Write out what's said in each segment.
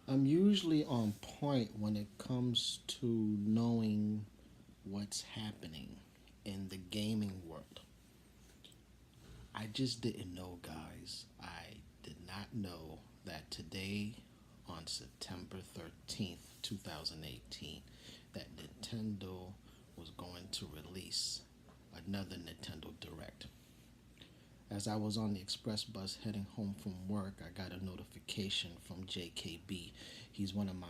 I'm usually on point when it comes to knowing what's happening in the gaming world. I just didn't know, guys. I did not know that today, on September 13th, 2018, that Nintendo was going to release another Nintendo Direct. As I was on the express bus heading home from work, I got a notification from JKB. He's one of my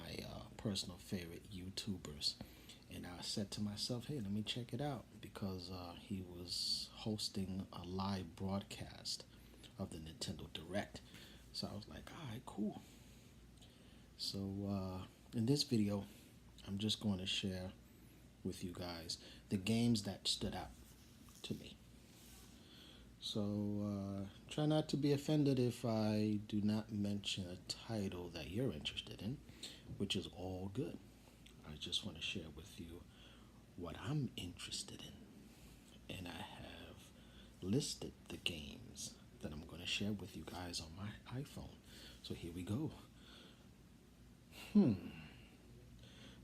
personal favorite YouTubers. And I said to myself, hey, let me check it out because he was hosting a live broadcast of the Nintendo Direct. So I was like, all right, cool. So in this video, I'm just going to share with you guys the games that stood out to me. So try not to be offended if I do not mention a title that you're interested in, which is all good. I just want to share with you what I'm interested in. And I have listed the games that I'm going to share with you guys on my iPhone. So here we go.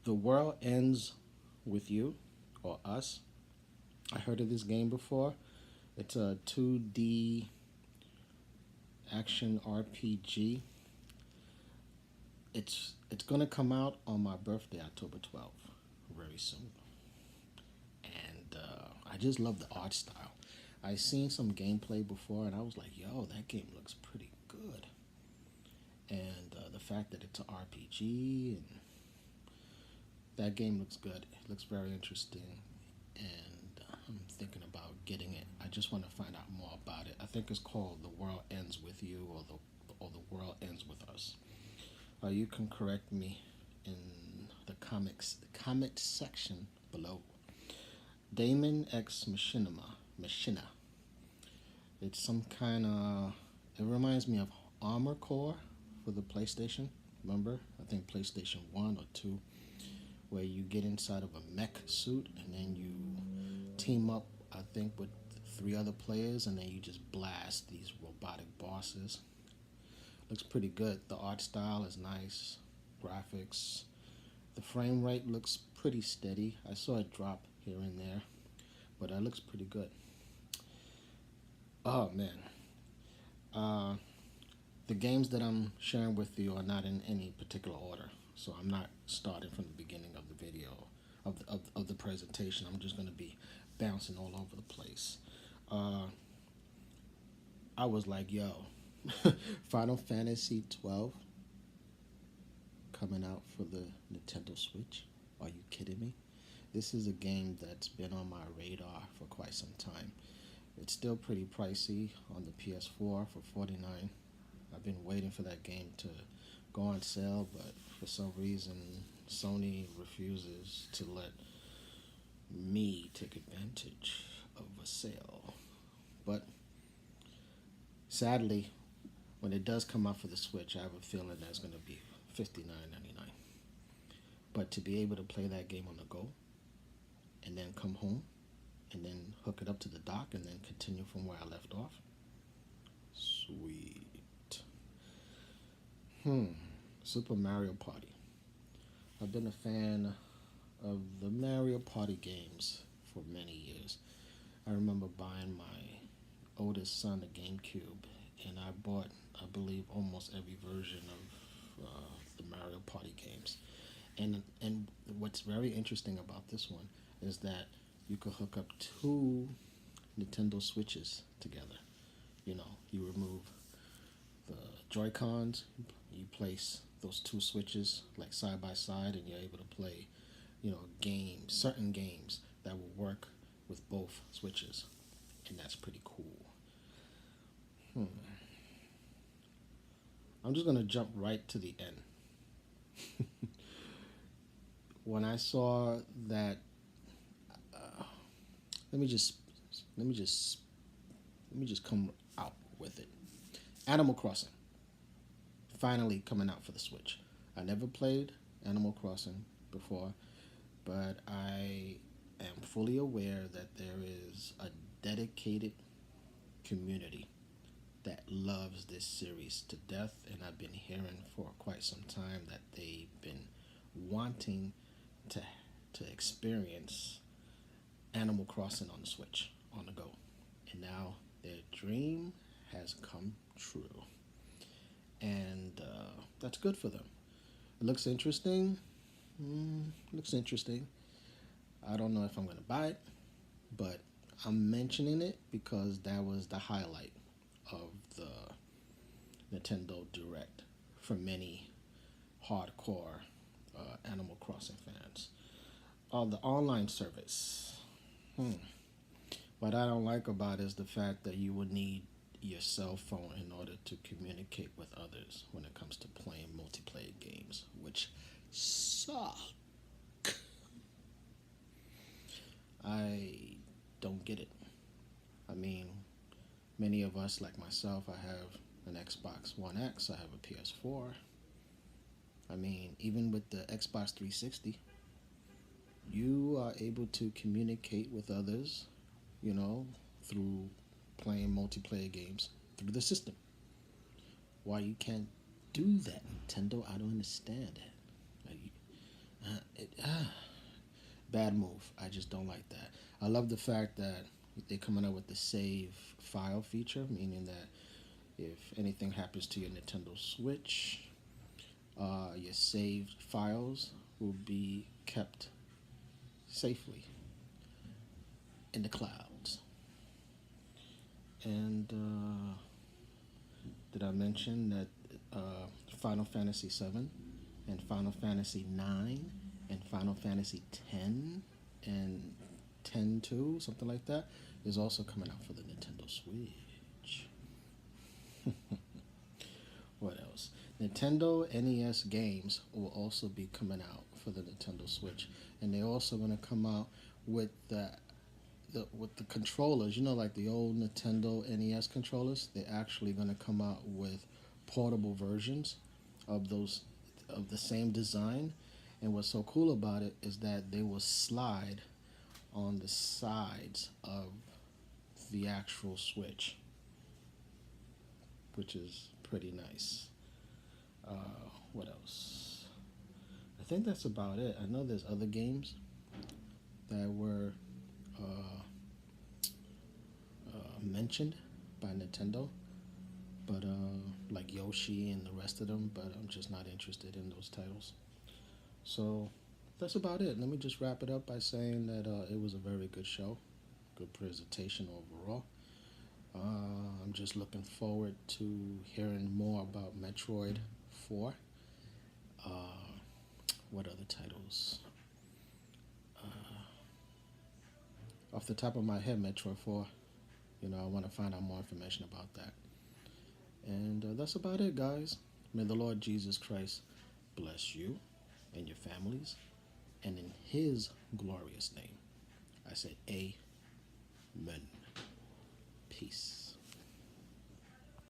The World Ends with You, or Us. I heard of this game before. It's a 2D action RPG. It's gonna come out on my birthday, October 12th, very soon. And I just love the art style. I seen some gameplay before, and I was like, "Yo, that game looks pretty good." And the fact that it's an RPG and that game looks good. It looks very interesting, and I'm thinking about getting it. I just want to find out more about it. I think it's called "The World Ends with You" or "The World Ends with Us." You can correct me in the comment section below. Damon X Machinima. It's some kind of. It reminds me of Armor Core for the PlayStation. Remember? I think PlayStation 1 or 2, where you get inside of a mech suit and then you team up, I think, with three other players and then you just blast these robotic bosses. Looks pretty good. The art style is nice, graphics. The frame rate looks pretty steady. I saw it drop here and there, but it looks pretty good. Oh man. Uh, the games that I'm sharing with you are not in any particular order, so I'm not starting from the beginning of the video of the presentation. I'm just going to be bouncing all over the place. Uh, I was like, yo, Final Fantasy 12 coming out for the Nintendo Switch. Are you kidding me? This is a game that's been on my radar for quite some time. It's still pretty pricey on the PS4 for 49. I've been waiting for that game to go on sale, but for some reason Sony refuses to let me take advantage of a sale. But sadly, when it does come out for the Switch, I have a feeling that's going to be $59.99. But to be able to play that game on the go and then come home and then hook it up to the dock and then continue from where I left off, sweet. Super Mario Party. I've been a fan of the Mario Party games for many years. I remember buying my oldest son a GameCube, and I bought, I believe, almost every version of the Mario Party games. And what's very interesting about this one is that you could hook up two Nintendo Switches together. You know, you remove the Joy Cons, you place those two switches like side by side, and you're able to play, games, certain games that will work with both switches, and that's pretty cool. I'm just gonna jump right to the end. When I saw that, let me just let me just let me just come out with it. Animal Crossing finally coming out for the Switch. I never played Animal Crossing before, but I am fully aware that there is a dedicated community that loves this series to death, and I've been hearing for quite quite some time that they've been wanting to experience Animal Crossing on the Switch on the go, and now their dream has come true, and that's good for them. It looks interesting. Looks interesting. I don't know if I'm gonna buy it, but I'm mentioning it because that was the highlight of the Nintendo Direct for many hardcore Animal Crossing fans. The online service. What I don't like about it is the fact that you would need your cell phone in order to communicate with others when it comes to playing multiplayer games, which suck. I don't get it. I mean, many of us, like myself, I have an Xbox One X, I have a PS4. I mean, even with the Xbox 360, you are able to communicate with others, you know, through playing multiplayer games through the system. Why you can't do that, Nintendo? I don't understand it. Bad move. I just don't like that. I love the fact that they're coming up with the save file feature, meaning that if anything happens to your Nintendo Switch, your saved files will be kept safely in the clouds. And did I mention that Final Fantasy VII and Final Fantasy IX and Final Fantasy X and 10-2, something like that, is also coming out for the Nintendo Switch. What else? Nintendo NES games will also be coming out for the Nintendo Switch, and they're also going to come out with the controllers. You know, like the old Nintendo NES controllers. They're actually going to come out with portable versions of those of the same design. And what's so cool about it is that they will slide on the sides of the actual Switch, which is pretty nice. What else? I think that's about it. I know there's other games that were mentioned by Nintendo, but like Yoshi and the rest of them, but I'm just not interested in those titles. So that's about it. Let me just wrap it up by saying that it was a very good show, good presentation overall. I'm just looking forward to hearing more about Metroid 4. Uh, what other titles? Off the top of my head, Metroid 4. You know, I want to find out more information about that. And that's about it, guys. May the Lord Jesus Christ bless you and your families. And in His glorious name, I say amen. Peace.